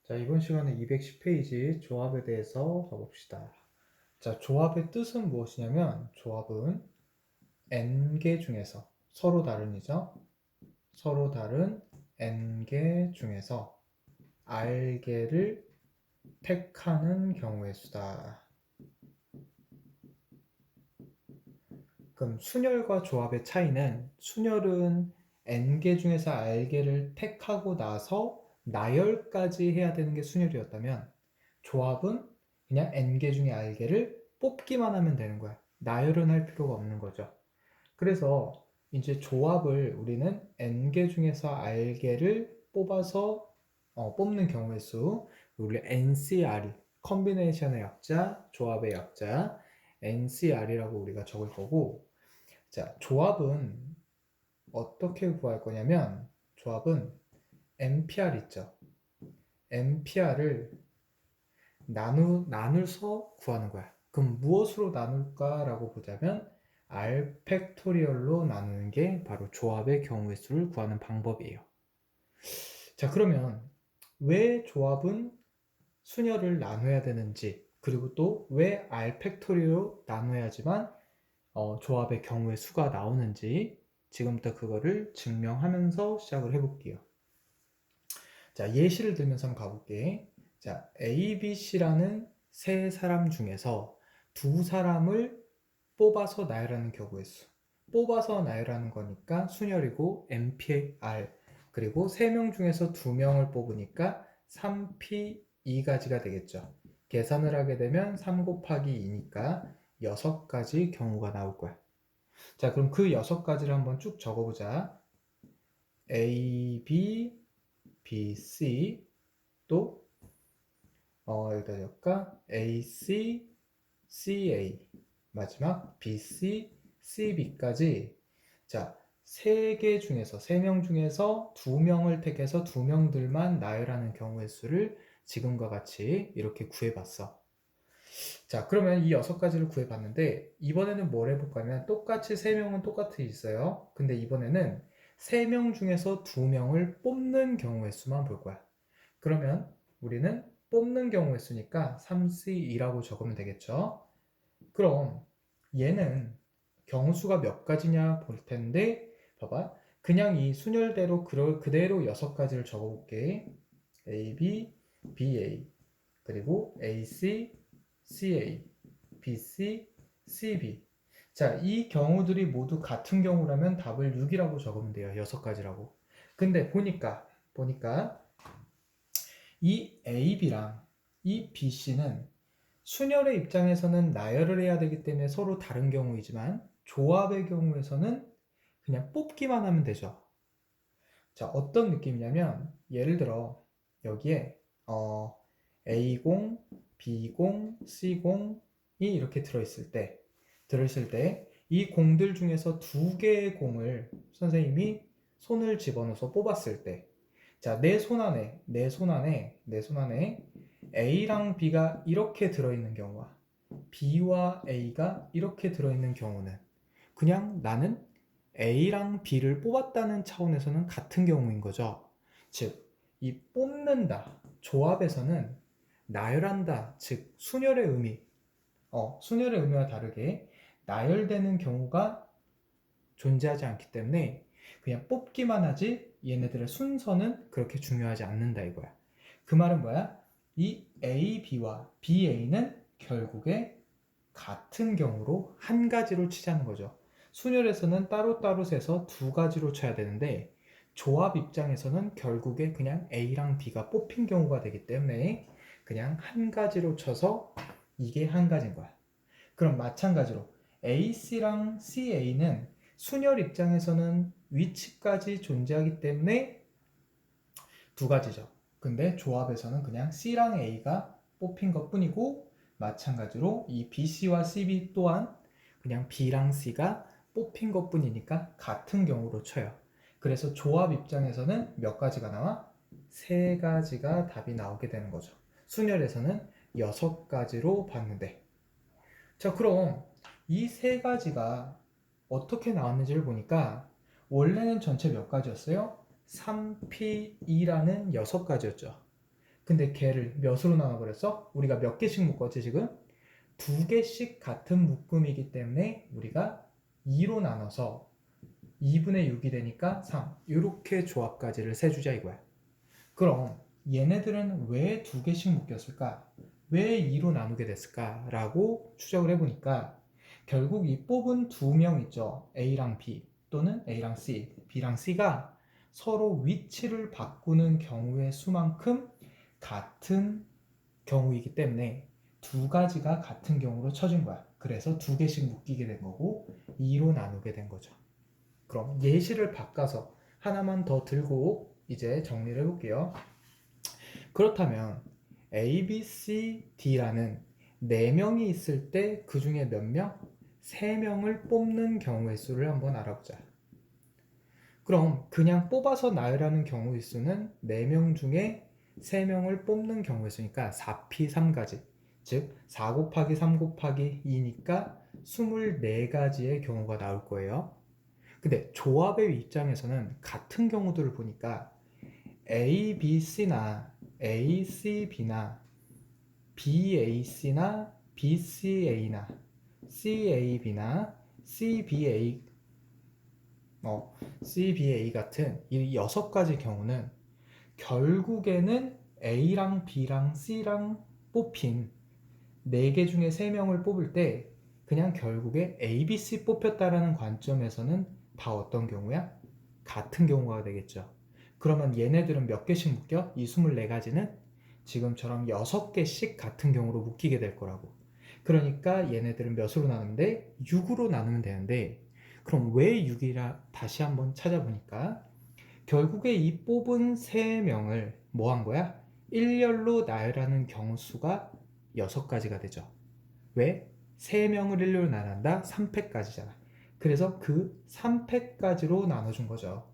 자, 이번 시간에 210페이지 조합에 대해서 봐봅시다. 자, 조합의 뜻은 무엇이냐면 조합은 n개 중에서 서로 다른이죠. 서로 다른 n개 중에서 r개를 택하는 경우의 수다. 그럼 순열과 조합의 차이는 순열은 n개 중에서 r개를 택하고 나서 나열까지 해야 되는 게 순열이었다면 조합은 그냥 n개 중에 r개를 뽑기만 하면 되는 거야. 나열은 할 필요가 없는 거죠. 그래서 이제 조합을 우리는 n개 중에서 r개를 뽑아서 뽑는 경우의 수, 우리 NCR이 컨비네이션의 약자, 조합의 약자 NCR이라고 우리가 적을 거고, 자, 조합은 어떻게 구할 거냐면 조합은 NPR 있죠. NPR을 나눌서 구하는 거야. 그럼 무엇으로 나눌까라고 보자면 R 팩토리얼로 나누는 게 바로 조합의 경우의 수를 구하는 방법이에요. 자, 그러면 왜 조합은 순열을 나눠야 되는지, 그리고 또 왜 R 팩토리얼로 나눠야지만 조합의 경우의 수가 나오는지 지금부터 그거를 증명하면서 시작을 해볼게요. 자, 예시를 들면서 한번 가볼게. 자, A, B, C라는 세 사람 중에서 두 사람을 뽑아서 나열하는 경우의 수. 뽑아서 나열하는 거니까 순열이고 NPR, 그리고 3명 중에서 2명을 뽑으니까 3P2가지가 되겠죠. 계산을 하게 되면 3 곱하기 2니까 6가지 경우가 나올 거야. 자, 그럼 그 6가지를 한번 쭉 적어보자. A, B, B, C, 또 여기다 적을까? A, C, C, A, 마지막 B, C, C, B까지. 자, 3개 중에서 3명 중에서 2명을 택해서 2명들만 나열하는 경우의 수를 지금과 같이 이렇게 구해봤어. 자, 그러면 이 6가지를 구해봤는데 이번에는 뭘 해볼까 하면 똑같이 3명은 똑같이 있어요. 근데 이번에는 3명 중에서 2명을 뽑는 경우의 수만 볼 거야. 그러면 우리는 뽑는 경우의 수니까 3C2라고 적으면 되겠죠. 그럼 얘는 경우수가 몇 가지냐 볼 텐데, 봐봐. 그냥 이 순열대로 그대로 6가지를 적어볼게. AB, BA, 그리고 AC, CA, BC, CB. 자, 이 경우들이 모두 같은 경우라면 답을 6이라고 적으면 돼요. 6가지라고. 근데 보니까 이 AB랑 이 BC는 순열의 입장에서는 나열을 해야 되기 때문에 서로 다른 경우이지만 조합의 경우에서는 그냥 뽑기만 하면 되죠. 자, 어떤 느낌이냐면 예를 들어 여기에 A0, B0, C0이 이렇게 들어있을 때 이 공들 중에서 2개의 공을 선생님이 손을 집어넣어서 뽑았을 때, 자, 내 손 안에 A랑 B가 이렇게 들어있는 경우와 B와 A가 이렇게 들어있는 경우는 그냥 나는 A랑 B를 뽑았다는 차원에서는 같은 경우인 거죠. 즉, 이 뽑는다, 조합에서는 나열한다, 즉 순열의 의미와 다르게 나열되는 경우가 존재하지 않기 때문에 그냥 뽑기만 하지 얘네들의 순서는 그렇게 중요하지 않는다 이거야. 그 말은 뭐야? 이 A, B와 B, A는 결국에 같은 경우로 한 가지로 치자는 거죠. 순열에서는 따로따로 세서 2가지로 쳐야 되는데 조합 입장에서는 결국에 그냥 A랑 B가 뽑힌 경우가 되기 때문에 그냥 한 가지로 쳐서 이게 한 가지인 거야. 그럼 마찬가지로 AC랑 CA는 순열 입장에서는 위치까지 존재하기 때문에 2가지죠. 근데 조합에서는 그냥 C랑 A가 뽑힌 것 뿐이고, 마찬가지로 이 BC와 CB 또한 그냥 B랑 C가 뽑힌 것 뿐이니까 같은 경우로 쳐요. 그래서 조합 입장에서는 몇 가지가 나와? 3가지가 답이 나오게 되는 거죠. 순열에서는 6가지로 봤는데, 자, 그럼 이 3가지가 어떻게 나왔는지를 보니까 원래는 전체 몇 가지였어요? 3P2라는 6가지였죠. 근데 걔를 몇으로 나눠버렸어? 우리가 몇 개씩 묶었지 지금? 두 개씩 같은 묶음이기 때문에 우리가 2로 나눠서 2분의 6이 되니까 3. 이렇게 조합까지를 세주자 이거야. 그럼 얘네들은 왜 두 개씩 묶였을까? 왜 2로 나누게 됐을까? 라고 추적을 해보니까 결국 이 뽑은 두 명 있죠. A랑 B 또는 A랑 C, B랑 C가 서로 위치를 바꾸는 경우의 수만큼 같은 경우이기 때문에 두 가지가 같은 경우로 쳐진 거야. 그래서 두 개씩 묶이게 된 거고 2로 나누게 된 거죠. 그럼 예시를 바꿔서 하나만 더 들고 이제 정리를 해볼게요. 그렇다면 A, B, C, D라는 4명이 있을 때 그 중에 몇 명? 3명을 뽑는 경우의 수를 한번 알아보자. 그럼 그냥 뽑아서 나열하는 경우의 수는 4명 중에 3명을 뽑는 경우의 수니까 4P 3가지. 즉 4 곱하기 3 곱하기 2니까 24가지의 경우가 나올 거예요. 근데 조합의 입장에서는 같은 경우들을 보니까 A, B, C나 A, C, B나 B, A, C나 B, C, A나 C, A, B나 C, B, A CBA 같은 이 6가지 경우는 결국에는 A랑 B랑 C랑 뽑힌 4개 중에 3명을 뽑을 때 그냥 결국에 A, B, C 뽑혔다라는 관점에서는 다 어떤 경우야? 같은 경우가 되겠죠. 그러면 얘네들은 몇 개씩 묶여? 이 24가지는 지금처럼 6개씩 같은 경우로 묶이게 될 거라고. 그러니까 얘네들은 몇으로 나누는데 6으로 나누면 되는데 그럼 왜 6이라 다시 한번 찾아보니까 결국에 이 뽑은 3명을 뭐 한 거야? 일렬로 나열하는 경우 수가 6가지가 되죠. 왜? 3명을 일렬로 나눈다? 3패까지잖아. 그래서 그 3패까지로 나눠준 거죠.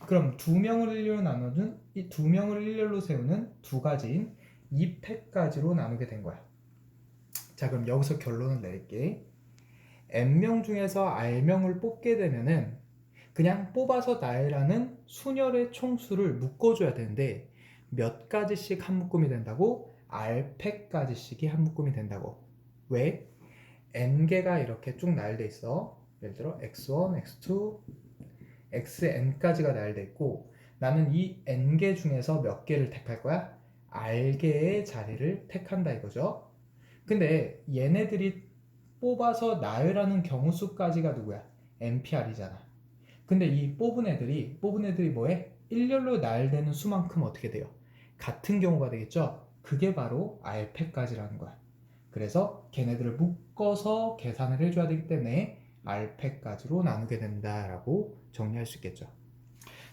그럼 2명을 일렬로 나누는 이 2명을 일렬로 세우는 두 가지인 2패까지로 나누게 된 거야. 자, 그럼 여기서 결론을 낼게. N명 중에서 R명을 뽑게 되면은 그냥 뽑아서 나열하는 순열의 총수를 묶어줘야 되는데 몇 가지씩 한 묶음이 된다고? R패까지씩이 한 묶음이 된다고. 왜? N개가 이렇게 쭉 나열돼 있어. 예를 들어 X1, X2, XN까지가 나열돼 있고 나는 이 N개 중에서 몇 개를 택할 거야? R개의 자리를 택한다 이거죠. 근데 얘네들이 뽑아서 나열하는 경우 수까지가 누구야? NPR이잖아. 근데 이 뽑은 애들이 뭐해? 일렬로 나열되는 수만큼 어떻게 돼요? 같은 경우가 되겠죠? 그게 바로 R패까지라는 거야. 그래서 걔네들을 묶어서 계산을 해줘야 되기 때문에 R패까지로 나누게 된다라고 정리할 수 있겠죠.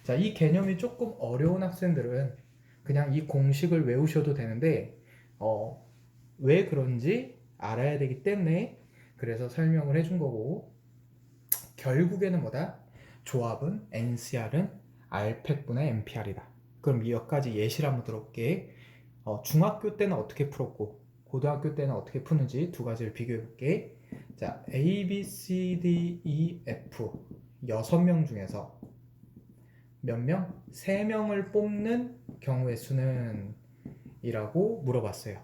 자, 이 개념이 조금 어려운 학생들은 그냥 이 공식을 외우셔도 되는데 왜 그런지 알아야 되기 때문에 그래서 설명을 해준 거고 결국에는 뭐다? 조합은 NCR은 R팩분의 NPR이다. 그럼 몇 가지 예시를 한번 들어볼게. 중학교 때는 어떻게 풀었고 고등학교 때는 어떻게 푸는지 두 가지를 비교해 볼게. 자, A, B, C, D, E, F 6명 중에서 몇 명? 3명을 뽑는 경우의 수는 이라고 물어봤어요.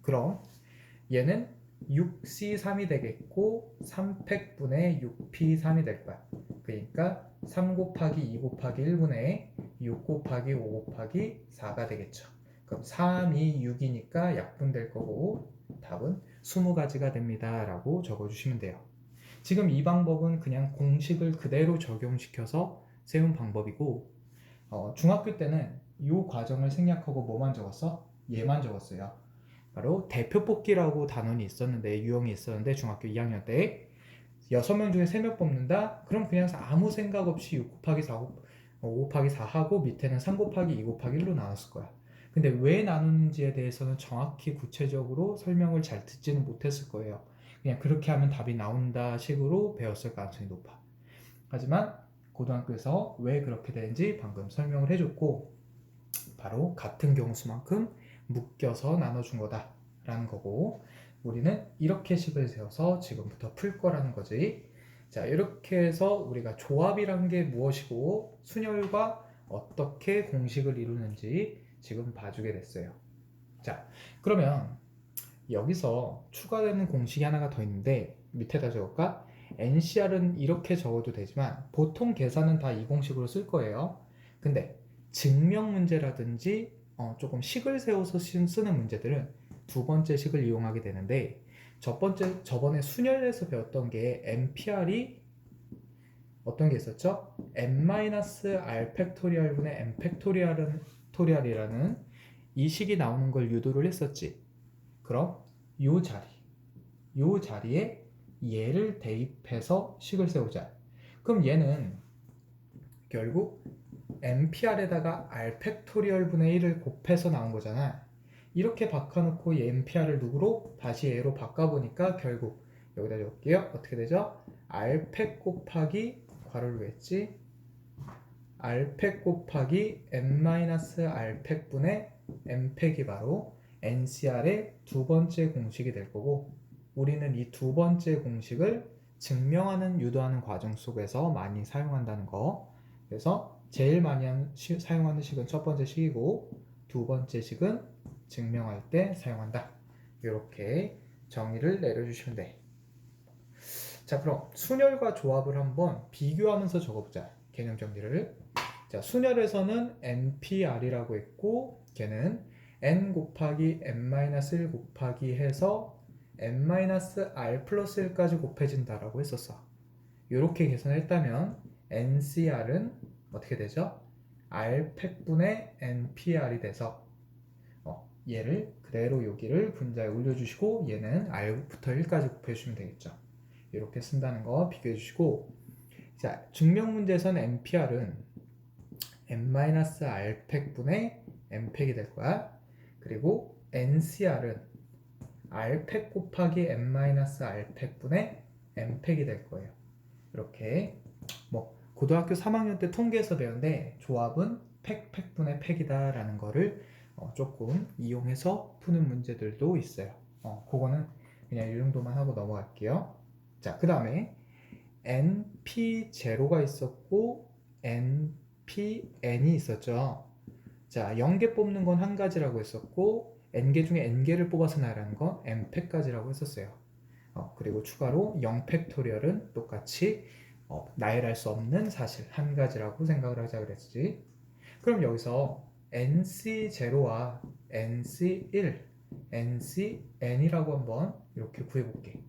그럼 얘는 6C3이 되겠고 3팩분의 6P3이 될 거야. 그러니까 3 곱하기 2 곱하기 1분의 6 곱하기 5 곱하기 4가 되겠죠. 그럼 3, 2, 6이니까 약분될 거고 답은 20가지가 됩니다 라고 적어주시면 돼요. 지금 이 방법은 그냥 공식을 그대로 적용시켜서 세운 방법이고 중학교 때는 이 과정을 생략하고 뭐만 적었어? 얘만 적었어요. 바로 대표 뽑기라고 단원이 있었는데 유형이 있었는데 중학교 2학년 때 6명 중에 3명 뽑는다? 그럼 그냥 아무 생각 없이 6 곱하기 4, 5 곱하기 4 하고 밑에는 3 곱하기 2 곱하기 1로 나눴을 거야. 근데 왜 나누는지에 대해서는 정확히 구체적으로 설명을 잘 듣지는 못했을 거예요. 그냥 그렇게 하면 답이 나온다 식으로 배웠을 가능성이 높아. 하지만 고등학교에서 왜 그렇게 되는지 방금 설명을 해줬고 바로 같은 경우 수만큼 묶여서 나눠준 거다 라는 거고 우리는 이렇게 식을 세워서 지금부터 풀 거라는 거지. 자, 이렇게 해서 우리가 조합이란 게 무엇이고 순열과 어떻게 공식을 이루는지 지금 봐주게 됐어요. 자, 그러면 여기서 추가되는 공식이 하나가 더 있는데 밑에다 적을까? NCR은 이렇게 적어도 되지만 보통 계산은 다 이 공식으로 쓸 거예요. 근데 증명 문제라든지 조금 식을 세워서 쓰는 문제들은 두 번째 식을 이용하게 되는데 저번에 순열에서 배웠던 게 NPR이 어떤 게 있었죠? n-r 팩토리얼 분의 n 팩토리얼이라는 이 식이 나오는 걸 유도를 했었지. 그럼 요 자리에 얘를 대입해서 식을 세우자. 그럼 얘는 결국 npr에다가 r 팩토리얼 분의 1을 곱해서 나온 거잖아. 이렇게 바꿔놓고 얘 npr을 누구로? 다시 얘로 바꿔보니까 결국 여기다 적을게요. 어떻게 되죠? r팩 곱하기 괄호를 했지? r팩 곱하기 n-r팩 분의 n팩이 바로 NCR의 두 번째 공식이 될 거고, 우리는 이 두 번째 공식을 증명하는, 유도하는 과정 속에서 많이 사용한다는 거. 그래서 제일 많이 사용하는 식은 첫 번째 식이고, 두 번째 식은 증명할 때 사용한다. 이렇게 정의를 내려주시면 돼. 자, 그럼 순열과 조합을 한번 비교하면서 적어보자. 개념 정리를. 자, 순열에서는 NPR이라고 했고, 걔는 n 곱하기 n-1 곱하기 해서 n-r 플러스 1까지 곱해진다라고 했었어. 이렇게 계산했다면 NCR은 어떻게 되죠? R팩분의 NPR이 돼서 얘를 그대로 여기를 분자에 올려주시고 얘는 R부터 1까지 곱해주시면 되겠죠. 이렇게 쓴다는 거 비교해 주시고, 자, 증명 문제에서는 NPR은 n-r팩분의 n팩이 될 거야. 그리고 NCR은 r팩 곱하기 n-r팩분의 n팩이 될 거예요. 이렇게 고등학교 3학년 때 통계에서 배웠는데 조합은 팩분의 팩이다 라는 거를 조금 이용해서 푸는 문제들도 있어요. 그거는 그냥 이 정도만 하고 넘어갈게요. 자, 그 다음에 NP0가 있었고 NPN이 있었죠. 자, 0개 뽑는 건 한 가지라고 했었고 n개 중에 n개를 뽑아서 나라는 건 n팩까지라고 했었어요. 그리고 추가로 0팩토리얼은 똑같이 나열할 수 없는 사실 한 가지라고 생각을 하자 그랬지. 그럼 여기서 NC0와 NC1, NCN이라고 한번 이렇게 구해볼게.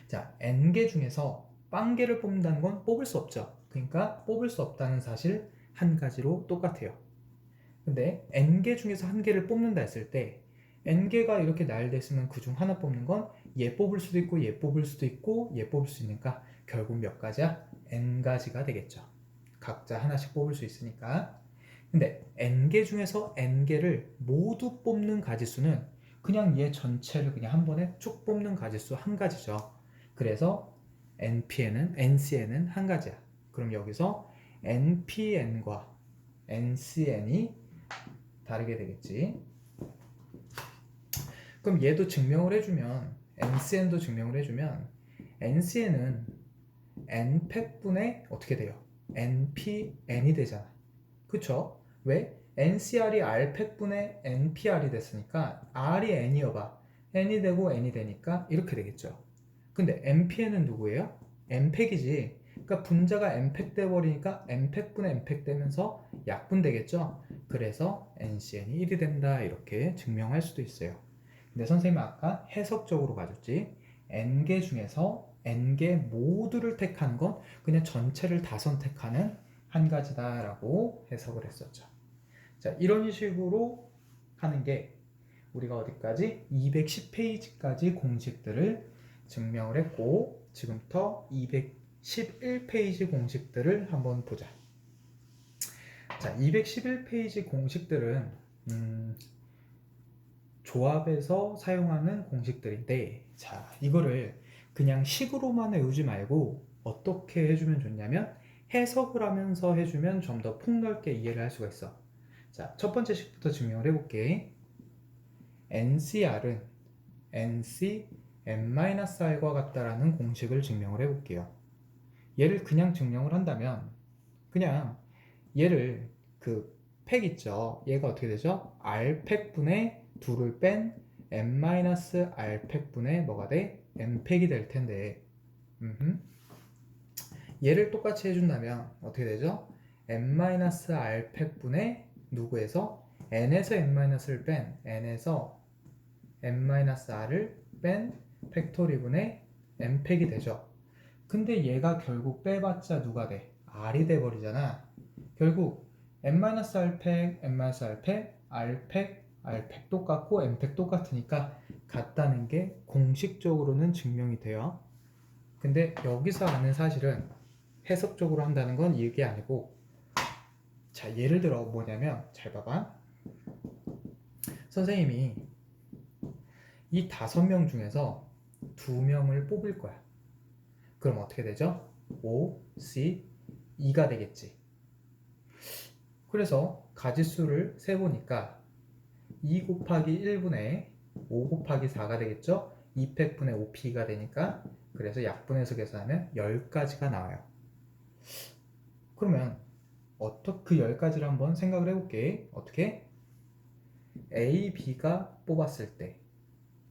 자, n개 중에서 빵개를 뽑는다는 건 뽑을 수 없죠. 그러니까 뽑을 수 없다는 사실 한 가지로 똑같아요. 근데 n개 중에서 한 개를 뽑는다 했을 때 n개가 이렇게 나열되어 있으면 그중 하나 뽑는 건 얘 뽑을 수도 있고 얘 뽑을 수도 있고 얘 뽑을 수 있으니까 결국 몇 가지야? n가지가 되겠죠. 각자 하나씩 뽑을 수 있으니까. 근데 n개 중에서 n개를 모두 뽑는 가지수는 그냥 얘 전체를 그냥 한 번에 쭉 뽑는 가지수 한 가지죠. 그래서 NCN은 한 가지야. 그럼 여기서 NPN과 NCN이 다르게 되겠지. 그럼 얘도 증명을 해주면 NCN도 증명을 해주면 NCN은 N팩분의 어떻게 돼요? NPN이 되잖아. 그쵸? 왜? NCR이 R팩분의 NPR이 됐으니까 R이 N이어봐. N이 되고 N이 되니까 이렇게 되겠죠. 근데 NPN은 누구예요? N팩이지. 그러니까 분자가 N팩 돼버리니까 N팩분의 N팩 되면서 약분 되겠죠. 그래서 NCN이 1이 된다 이렇게 증명할 수도 있어요. 근데 선생님은 아까 해석적으로 가졌지. N개 중에서 N개 모두를 택하는 건 그냥 전체를 다 선택하는 한 가지다 라고 해석을 했었죠. 자, 이런 식으로 하는 게 우리가 어디까지? 210페이지까지 공식들을 증명을 했고, 지금부터 211페이지 공식들을 한번 보자. 자, 211페이지 공식들은 조합에서 사용하는 공식들인데, 자, 이거를 그냥 식으로만 외우지 말고 어떻게 해주면 좋냐면 해석을 하면서 해주면 좀 더 폭넓게 이해를 할 수가 있어. 자, 첫 번째 식부터 증명을 해볼게. NCR은 NC n-r과 같다라는 공식을 증명을 해볼게요. 얘를 그냥 증명을 한다면 그냥 얘를 팩 있죠. 얘가 어떻게 되죠? R팩분의 2를 뺀 n-R팩분의 뭐가 돼? n팩이 될 텐데 얘를 똑같이 해준다면 어떻게 되죠? n-R팩분의 누구에서? n에서 n-를 뺀 n에서 n-R을 뺀 팩토리분의 n팩이 되죠. 근데 얘가 결국 빼봤자 누가 돼? R이 돼버리잖아. 결국 n-R팩, n-R팩, R팩, R팩 똑같고 n팩 똑같으니까 같다는 게 공식적으로는 증명이 돼요. 근데 여기서 아는 사실은 해석적으로 한다는 건 이게 아니고, 자, 예를 들어 뭐냐면, 잘 봐봐. 선생님이 이 5명 중에서 2명을 뽑을 거야. 그럼 어떻게 되죠? O, C, E가 되겠지. 그래서 가지수를 세보니까 2 곱하기 1분의 5 곱하기 4가 되겠죠? 2팩분의 5P가 되니까, 그래서 약분해서 계산하면 10가지가 나와요. 그러면 그 10가지를 한번 생각을 해볼게. 어떻게? A, B가 뽑았을 때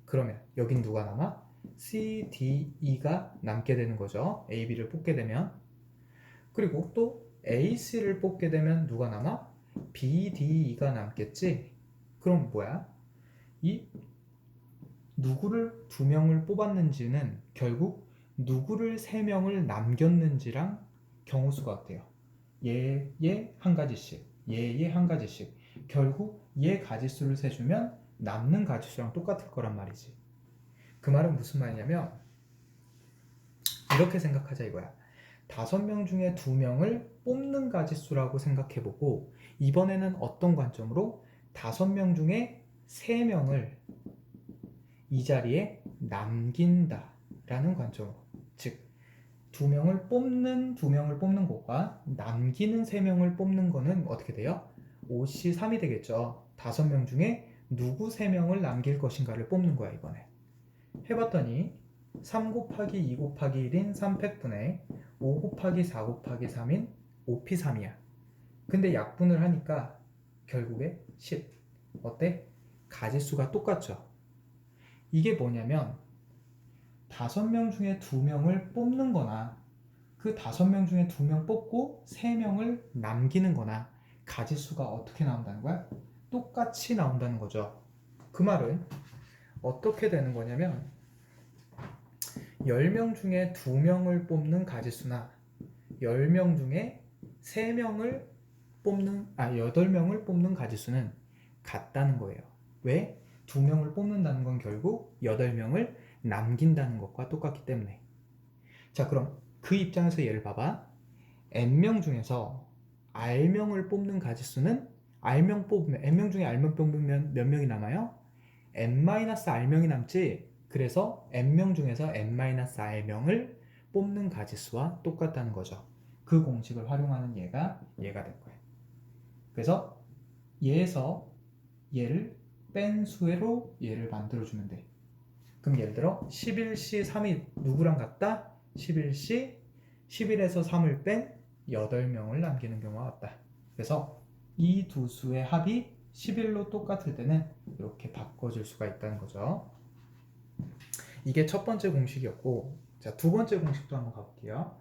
그러면 여긴 누가 남아? C, D, E가 남게 되는 거죠. A, B를 뽑게 되면. 그리고 또 A, C를 뽑게 되면 누가 남아? B, D, E가 남겠지? 그럼 뭐야? 이 누구를 2명을 뽑았는지는 결국 누구를 3명을 남겼는지랑 경우수가 어때요? 얘 한 가지씩, 얘 한 가지씩. 결국 얘 가지수를 세주면 남는 가지수랑 똑같을 거란 말이지. 그 말은 무슨 말이냐면 이렇게 생각하자 이거야. 5명 중에 2명을 뽑는 가지수라고 생각해보고, 이번에는 어떤 관점으로 5명 중에 3명을 이 자리에 남긴다 라는 관점으로, 즉 2명을 뽑는 것과 남기는 3명을 뽑는 거는 어떻게 돼요? 5C3이 되겠죠. 5명 중에 누구 3명을 남길 것인가를 뽑는 거야 이번에. 해봤더니 3 곱하기 2 곱하기 1인 3팩분의 5 곱하기 4 곱하기 3인 5P3이야. 근데 약분을 하니까 결국에 10. 어때? 가지수가 똑같죠. 이게 뭐냐면 5명 중에 2명을 뽑는 거나 그 5명 중에 2명 뽑고 3명을 남기는 거나 가지수가 어떻게 나온다는 거야? 똑같이 나온다는 거죠. 그 말은 어떻게 되는 거냐면 10명 중에 2명을 뽑는 가지수나 10명 중에 3명을 8명을 뽑는 가지수는 같다는 거예요. 왜? 2명을 뽑는다는 건 결국 8명을 남긴다는 것과 똑같기 때문에. 자, 그럼 그 입장에서 얘를 봐봐. n명 중에서 r명을 뽑는 가지수는 n명 중에 r명 뽑으면 몇 명이 남아요? n-r명이 남지. 그래서 n명 중에서 n-r명을 뽑는 가지수와 똑같다는 거죠. 그 공식을 활용하는 얘가 될 거예요. 그래서 얘에서 얘를 뺀 수로 얘를 만들어주면 돼. 그럼 예를 들어 11C 3이 누구랑 같다? 11C 11에서 3을 뺀 8명을 남기는 경우가 같다. 그래서 이 두 수의 합이 11로 똑같을 때는 이렇게 바꿔줄 수가 있다는 거죠. 이게 첫 번째 공식이었고, 자, 두 번째 공식도 한번 가볼게요.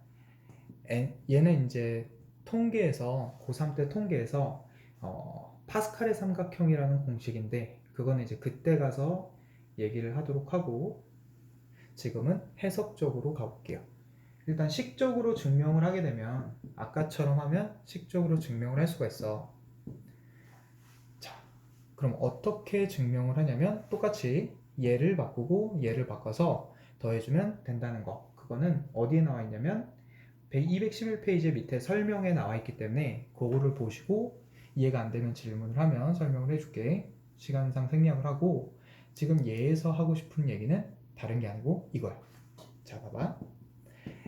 얘는 이제 통계에서 고3 때 통계에서 파스칼의 삼각형이라는 공식인데, 그거는 이제 그때 가서 얘기를 하도록 하고, 지금은 해석적으로 가볼게요. 일단 식적으로 증명을 하게 되면 아까처럼 하면 식적으로 증명을 할 수가 있어. 자, 그럼 어떻게 증명을 하냐면 똑같이 얘를 바꾸고 얘를 바꿔서 더해주면 된다는 거. 그거는 어디에 나와 있냐면 211페이지 밑에 설명에 나와 있기 때문에 그거를 보시고 이해가 안 되면 질문을 하면 설명을 해줄게. 시간상 생략을 하고, 지금 얘에서 하고 싶은 얘기는 다른 게 아니고 이거야. 자, 봐봐.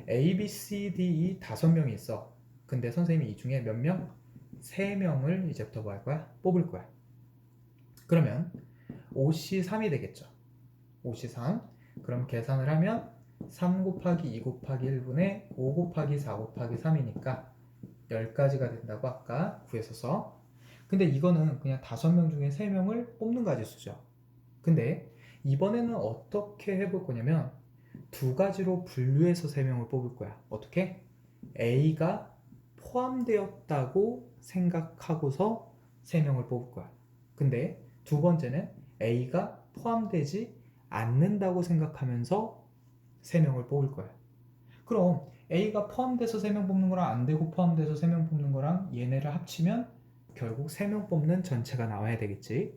A, B, C, D, E 5명이 있어. 근데 선생님이 이 중에 몇 명? 3명을 이제부터 뭐 할 거야? 뽑을 거야. 그러면 OC3이 되겠죠. OC3. 그럼 계산을 하면 3 곱하기 2 곱하기 1분의 5 곱하기 4 곱하기 3이니까 10가지가 된다고 아까 구했었어. 근데 이거는 그냥 5명 중에 3명을 뽑는 가지수죠. 근데 이번에는 어떻게 해볼 거냐면 두 가지로 분류해서 3명을 뽑을 거야. 어떻게? A가 포함되었다고 생각하고서 3명을 뽑을 거야. 근데 두 번째는 A가 포함되지 않는다고 생각하면서 3명을 뽑을 거야. 그럼 A가 포함돼서 3명 뽑는 거랑 안 되고 포함돼서 3명 뽑는 거랑 얘네를 합치면 결국 3명 뽑는 전체가 나와야 되겠지.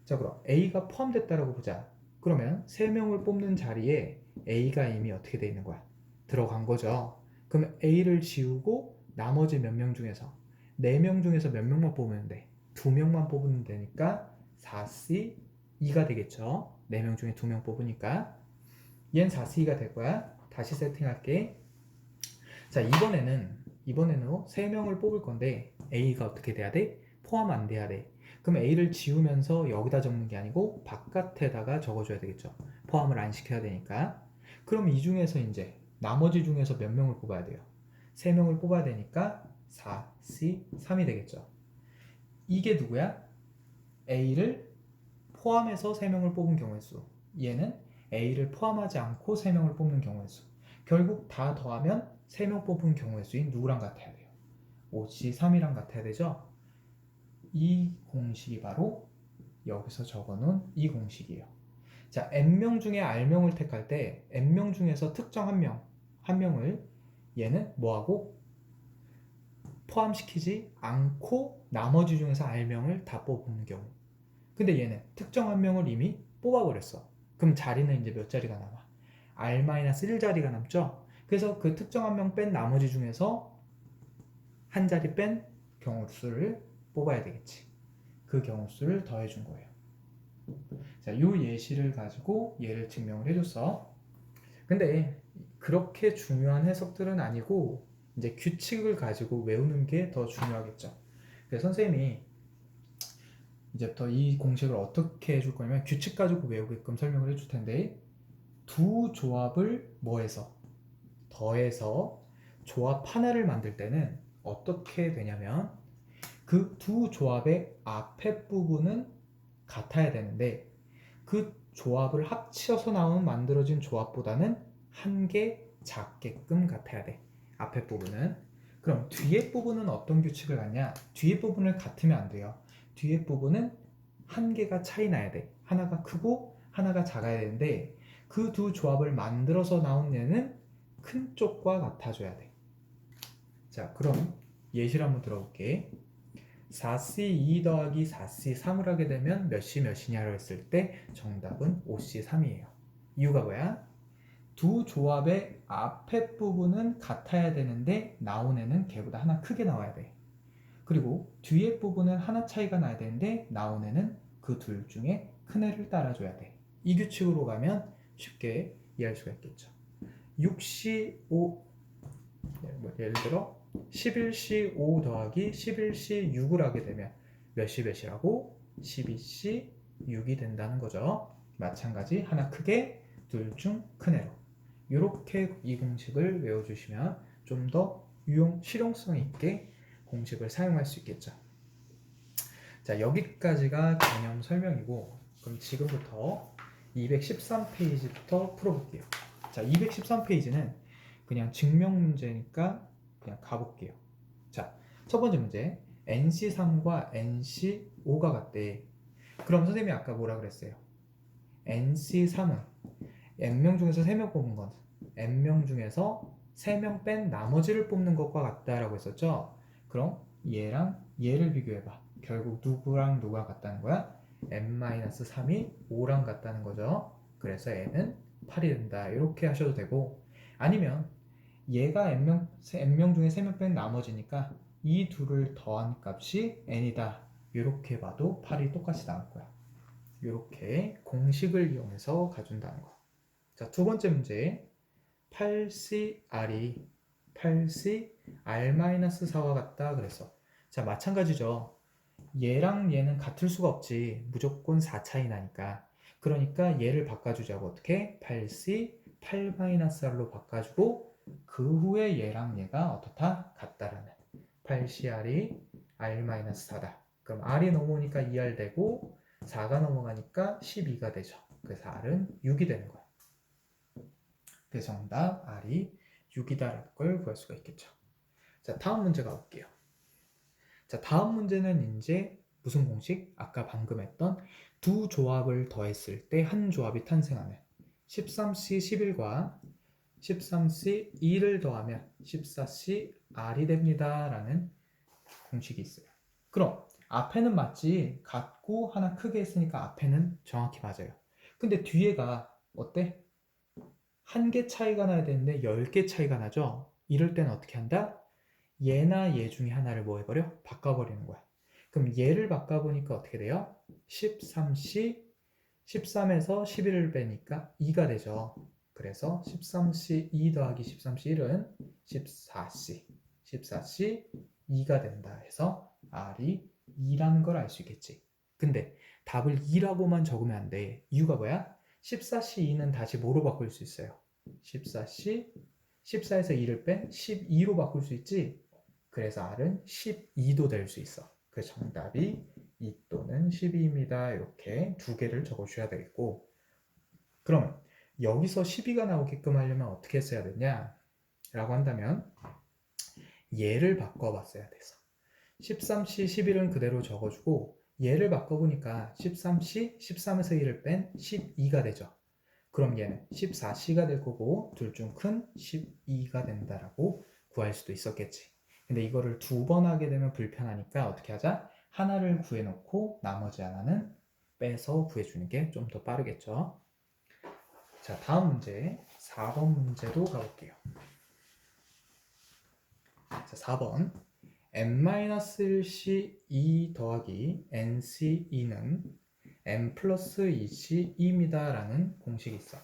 자, 그럼 A가 포함됐다라고 보자. 그러면 3명을 뽑는 자리에 A가 이미 어떻게 돼 있는 거야? 들어간 거죠. 그럼 A를 지우고 나머지 몇 명 중에서 4명 중에서 몇 명만 뽑으면 돼? 2명만 뽑으면 되니까 4C 2가 되겠죠. 4명 중에 2명 뽑으니까 얘는 4C가 될 거야. 다시 세팅할게. 자, 이번에는 3명을 뽑을 건데 A가 어떻게 돼야 돼? 포함 안 돼야 돼. 그럼 A를 지우면서 여기다 적는 게 아니고 바깥에다가 적어줘야 되겠죠. 포함을 안 시켜야 되니까. 그럼 이 중에서 이제 나머지 중에서 몇 명을 뽑아야 돼요? 3명을 뽑아야 되니까 4C 3이 되겠죠. 이게 누구야? A를 포함해서 3명을 뽑은 경우의 수. 얘는 A를 포함하지 않고 3명을 뽑는 경우의 수. 결국 다 더하면 3명 뽑은 경우의 수인 누구랑 같아야 돼요? 5C3이랑 같아야 되죠? 이 공식이 바로 여기서 적어놓은 이 공식이에요. 자, n명 중에 r명을 택할 때 n명 중에서 특정 한 명을 얘는 뭐하고 포함시키지 않고 나머지 중에서 r명을 다 뽑는 경우. 근데 얘는 특정 한 명을 이미 뽑아버렸어. 그럼 자리는 이제 몇 자리가 남아? R-1자리가 남죠? 그래서 그 특정 한 명 뺀 나머지 중에서 한 자리 뺀 경우 수를 뽑아야 되겠지. 그 경우 수를 더해준 거예요. 자, 이 예시를 가지고 얘를 증명을 해줬어. 근데 그렇게 중요한 해석들은 아니고 이제 규칙을 가지고 외우는 게 더 중요하겠죠. 그래서 선생님이 이제부터 이 공식을 어떻게 해줄 거냐면 규칙 가지고 외우게끔 설명을 해줄 텐데 두 조합을 뭐해서 더해서 조합 하나를 만들 때는 어떻게 되냐면 그 두 조합의 앞에 부분은 같아야 되는데 그 조합을 합쳐서 만들어진 조합보다는 한 개 작게끔 같아야 돼. 앞에 부분은. 그럼 뒤에 부분은 어떤 규칙을 갖냐? 뒤에 부분을 같으면 안 돼요. 뒤에 부분은 한 개가 차이 나야 돼. 하나가 크고 하나가 작아야 되는데 그 두 조합을 만들어서 나온 얘는 큰 쪽과 같아줘야 돼. 자, 그럼 예시를 한번 들어볼게. 4C2 더하기 4C3을 하게 되면 몇이 몇이냐고 했을 때 정답은 5C3이에요. 이유가 뭐야? 두 조합의 앞에 부분은 같아야 되는데 나온 애는 걔보다 하나 크게 나와야 돼. 그리고 뒤에 부분은 하나 차이가 나야 되는데 나온 애는 그 둘 중에 큰 애를 따라줘야 돼. 이 규칙으로 가면 쉽게 이해할 수가 있겠죠. 6C5 예를 들어 11C5 더하기 11C6을 하게 되면 몇이 몇이라고? 12C6이 된다는 거죠. 마찬가지 하나 크게 둘 중 큰 애로 이렇게 이 공식을 외워주시면 좀 더 실용성 있게 공식을 사용할 수 있겠죠. 자, 여기까지가 개념 설명이고 그럼 지금부터 213페이지부터 풀어볼게요. 자, 213페이지는 그냥 증명 문제니까 그냥 가볼게요. 자, 첫 번째 문제 NC3과 NC5가 같대. 그럼 선생님이 아까 뭐라 그랬어요? NC3은 N명 중에서 3명 뽑은 건 N명 중에서 3명 뺀 나머지를 뽑는 것과 같다라고 했었죠? 그럼 얘랑 얘를 비교해봐. 결국 누구랑 누가 같다는 거야? N-3이 5랑 같다는 거죠. 그래서 N은 8이 된다. 이렇게 하셔도 되고 아니면 얘가 N명 중에 3명 뺀 나머지니까 이 둘을 더한 값이 N이다. 이렇게 봐도 8이 똑같이 나올 거야. 이렇게 공식을 이용해서 가준다는 거. 자, 두 번째 문제 8CR이 8CR-4와 같다 그랬어. 자, 마찬가지죠. 얘랑 얘는 같을 수가 없지. 무조건 4 차이 나니까. 그러니까 얘를 바꿔주자고 어떻게? 8C 8-R로 바꿔주고 그 후에 얘랑 얘가 어떻다? 같다라는 8CR이 R-4다. 그럼 r이 넘어오니까 2r 되고 4가 넘어가니까 12가 되죠. 그래서 r은 6이 되는 거야. 그래서 정답 r이 6이다라는 걸 구할 수가 있겠죠. 자, 다음 문제 가볼게요. 자, 다음 문제는 이제 무슨 공식? 아까 방금 했던 두 조합을 더했을 때 한 조합이 탄생하는 13C 11과 13C 2를 더하면 14C R이 됩니다 라는 공식이 있어요. 그럼 앞에는 맞지? 같고 하나 크게 했으니까 앞에는 정확히 맞아요. 근데 뒤에가 어때? 한 개 차이가 나야 되는데 10개 차이가 나죠? 이럴 때는 어떻게 한다? 얘나 얘 중에 하나를 뭐 해버려? 바꿔버리는 거야. 그럼 얘를 바꿔보니까 어떻게 돼요? 13C 13에서 11을 빼니까 2가 되죠. 그래서 13C 2 더하기 13C 1은 14C 14C 2가 된다 해서 R이 2라는 걸 알 수 있겠지. 근데 답을 2라고만 적으면 안 돼. 이유가 뭐야? 14C 2는 다시 뭐로 바꿀 수 있어요? 14C 14에서 2를 뺀 12로 바꿀 수 있지? 그래서 R은 12도 될 수 있어. 그 정답이 2 또는 12입니다. 이렇게 두 개를 적어주셔야 되겠고, 그럼 여기서 12가 나오게끔 하려면 어떻게 써야 되냐? 라고 한다면 얘를 바꿔봤어야 돼서 13C 11은 그대로 적어주고 얘를 바꿔보니까 13C 13에서 1을 뺀 12가 되죠. 그럼 얘는 14C가 될 거고 둘 중 큰 12가 된다라고 구할 수도 있었겠지. 근데 이거를 두 번 하게 되면 불편하니까 어떻게 하자? 하나를 구해놓고 나머지 하나는 빼서 구해주는 게 좀 더 빠르겠죠. 자, 다음 문제 4번 문제도 가볼게요. 자, 4번 n-1c 2 더하기 nc 2는 n 플러스 2c 2입니다 라는 공식이 있어.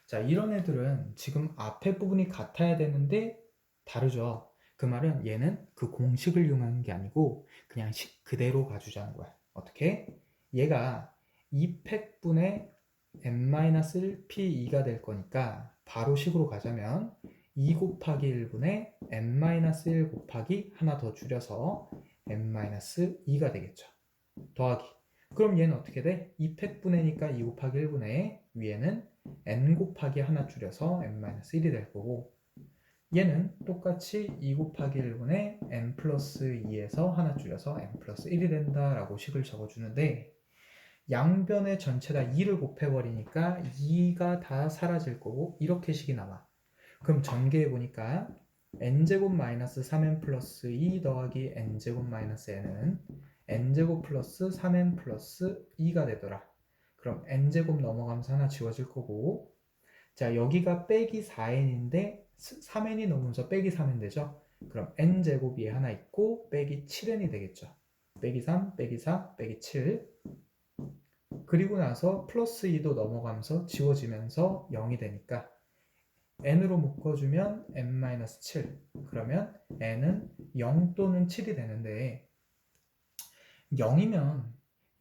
자, 이런 애들은 지금 앞에 부분이 같아야 되는데 다르죠. 그 말은 얘는 그 공식을 이용하는 게 아니고 그냥 식 그대로 가주자는 거야. 어떻게? 얘가 2팩분의 n-1p2가 될 거니까 바로 식으로 가자면 2 곱하기 1분의 n-1 곱하기 하나 더 줄여서 n-2가 되겠죠. 더하기. 그럼 얘는 어떻게 돼? 2팩분의니까 2 곱하기 1분의 위에는 n 곱하기 하나 줄여서 n-1이 될 거고, 얘는 똑같이 2 곱하기 1분의 n 플러스 2에서 하나 줄여서 n 플러스 1이 된다라고 식을 적어주는데, 양변에 전체 다 2를 곱해버리니까 2가 다 사라질 거고 이렇게 식이 나와. 그럼 전개해보니까 n제곱 마이너스 3n 플러스 2 더하기 n제곱 마이너스 n은 n제곱 플러스 3n 플러스 2가 되더라. 그럼 n제곱 넘어가면서 하나 지워질 거고, 자, 여기가 빼기 4n인데 3n이 넘으면서 빼기 3n 되죠. 그럼 n제곱이 하나 있고 빼기 7n이 되겠죠. 빼기 3, 빼기 4, 빼기 7. 그리고 나서 플러스 2도 넘어가면서 지워지면서 0이 되니까 n으로 묶어주면 n-7. 그러면 n은 0 또는 7이 되는데 0이면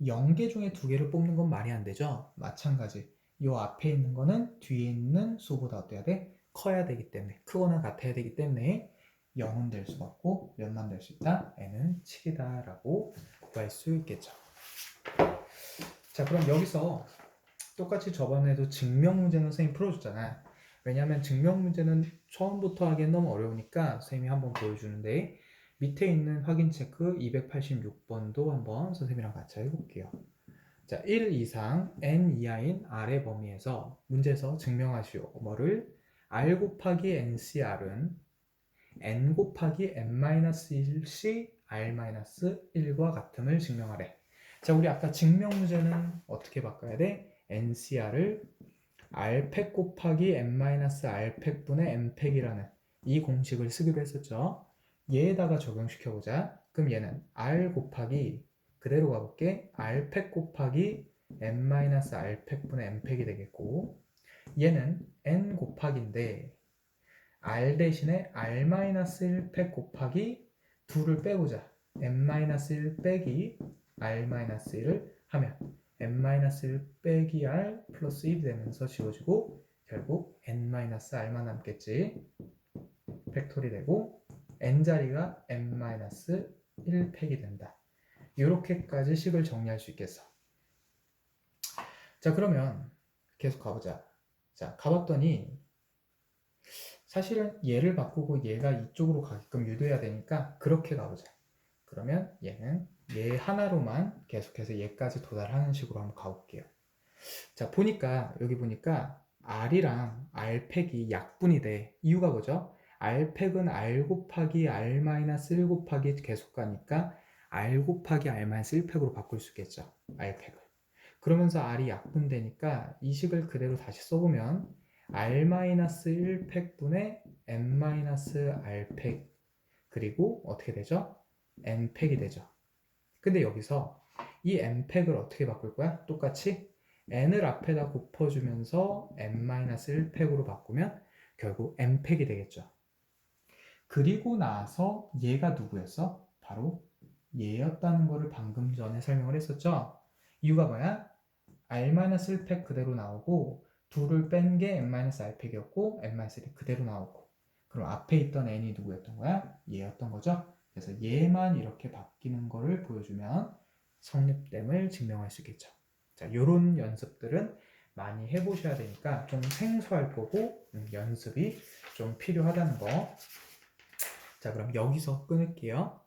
0개 중에 2개를 뽑는 건 말이 안 되죠. 마찬가지. 이 앞에 있는 거는 뒤에 있는 수보다 어때야 돼? 커야 되기 때문에, 크거나 같아야 되기 때문에 0은 될 수가 없고 몇만 될 수 있다? n은 7이다 라고 구할 수 있겠죠. 자, 그럼 여기서 똑같이 저번에도 증명 문제는 선생님이 풀어줬잖아. 왜냐하면 증명 문제는 처음부터 하기엔 너무 어려우니까 선생님이 한번 보여주는데, 밑에 있는 확인 체크 286번도 한번 선생님이랑 같이 해볼게요. 자, 1 이상 n 이하인 R의 범위에서 문제에서 증명하시오. 뭐를? R 곱하기 NCR은 n 곱하기 n-1c R-1과 같음을 증명하래. 자, 우리 아까 증명 문제는 어떻게 바꿔야 돼? NCR을 R팩 곱하기 n-R팩분의 n팩이라는 이 공식을 쓰기로 했었죠. 얘에다가 적용시켜보자. 그럼 얘는 R 곱하기, 그대로 가볼게. R팩 곱하기 n-R팩분의 n팩이 되겠고, 얘는 n 곱하기인데 R 대신에 R-1팩 곱하기 2를 빼보자. n-1 빼기 R-1을 하면 n-1 빼기 R 플러스 1이 되면서 지워지고 결국 n-R만 남겠지. 팩토리 되고 n자리가 n-1팩이 된다. 이렇게까지 식을 정리할 수 있겠어. 자, 그러면 계속 가보자. 자, 가봤더니 사실은 얘를 바꾸고 얘가 이쪽으로 가게끔 유도해야 되니까 그렇게 가보자. 그러면 얘는 얘 하나로만 계속해서 얘까지 도달하는 식으로 한번 가볼게요. 자, 보니까 여기 보니까 R이랑 R팩이 약분이 돼. 이유가 뭐죠? R팩은 R 곱하기 R 마이너스 1 곱하기 계속 가니까 R 곱하기 R 마이너스 1팩으로 바꿀 수 있겠죠. R팩을. 그러면서 R이 약분되니까 이 식을 그대로 다시 써보면 R-1팩분의 N-R팩 그리고 어떻게 되죠? N팩이 되죠. 근데 여기서 이 N팩을 어떻게 바꿀 거야? 똑같이 N을 앞에다 곱어주면서 N-1팩으로 바꾸면 결국 N팩이 되겠죠. 그리고 나서 얘가 누구였어? 바로 얘였다는 거를 방금 전에 설명을 했었죠. 이유가 뭐야? R-1팩 그대로 나오고 둘을 뺀 게 N-R팩이었고 N-1이 그대로 나오고 그럼 앞에 있던 N이 누구였던 거야? 얘였던 거죠. 그래서 얘만 이렇게 바뀌는 거를 보여주면 성립됨을 증명할 수 있겠죠. 자, 요런 연습들은 많이 해보셔야 되니까 좀 생소할 거고 연습이 좀 필요하다는 거. 자, 그럼 여기서 끊을게요.